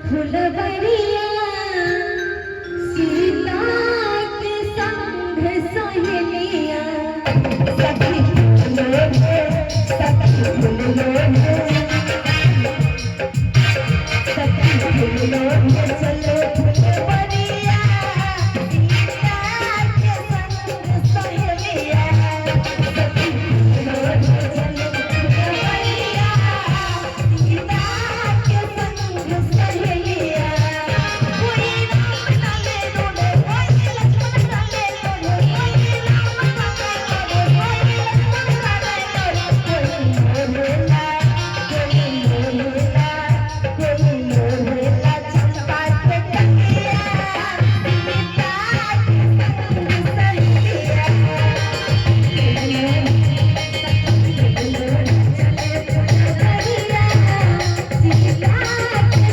फुलवरिया सीता के संग सहेलिया सखी फूलों में सखी फूलों में सखी फूलों में चलो फुलवरिया सीता के संग सहेलिया सखी फूलों में चलो फुलवरिया सीता के संग सहेलिया कोई राम लाले रोडे कोई लक्ष्मण लाले रोडे कोई राम लाले रोडे कोई लक्ष्मण लाले रोडे कोई मोहला कोई मोहला चंपा के टकिया सीता के संग सहेलिया चले फुलवरिया सीता के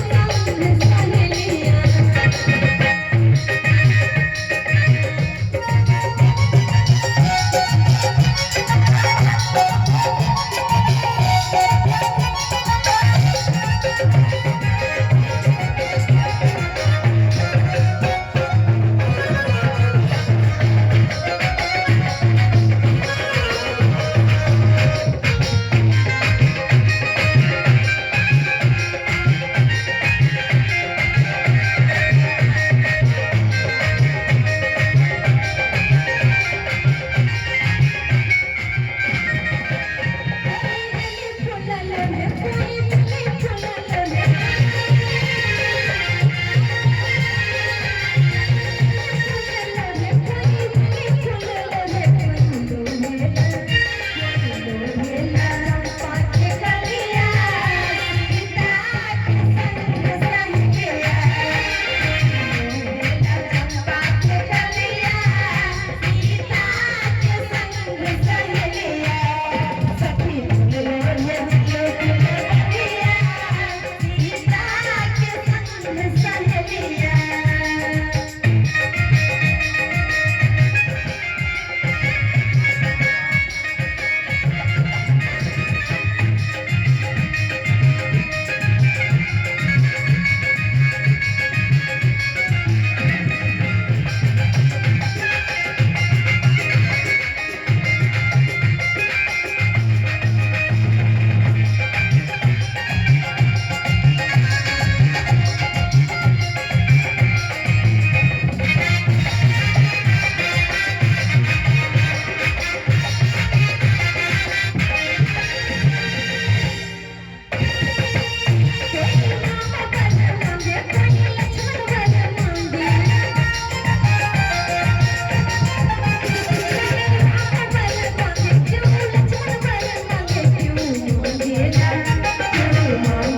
संग सहेलिया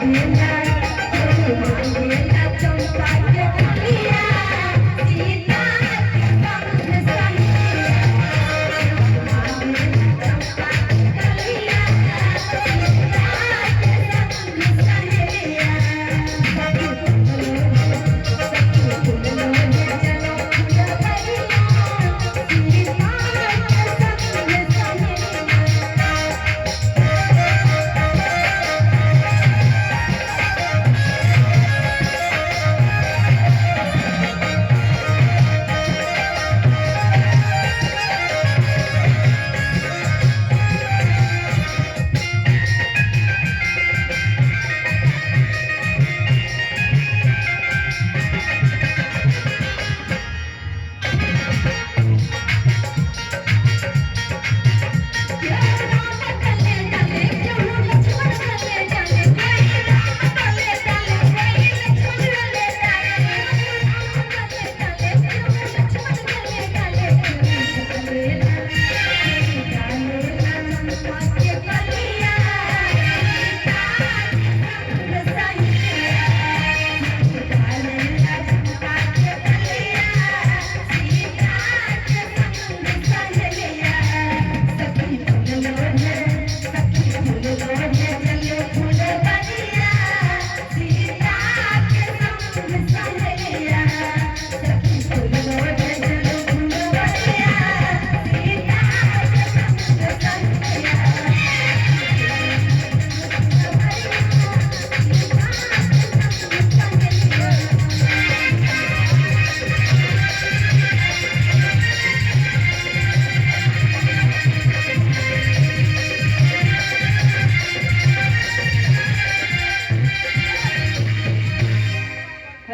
Yeah.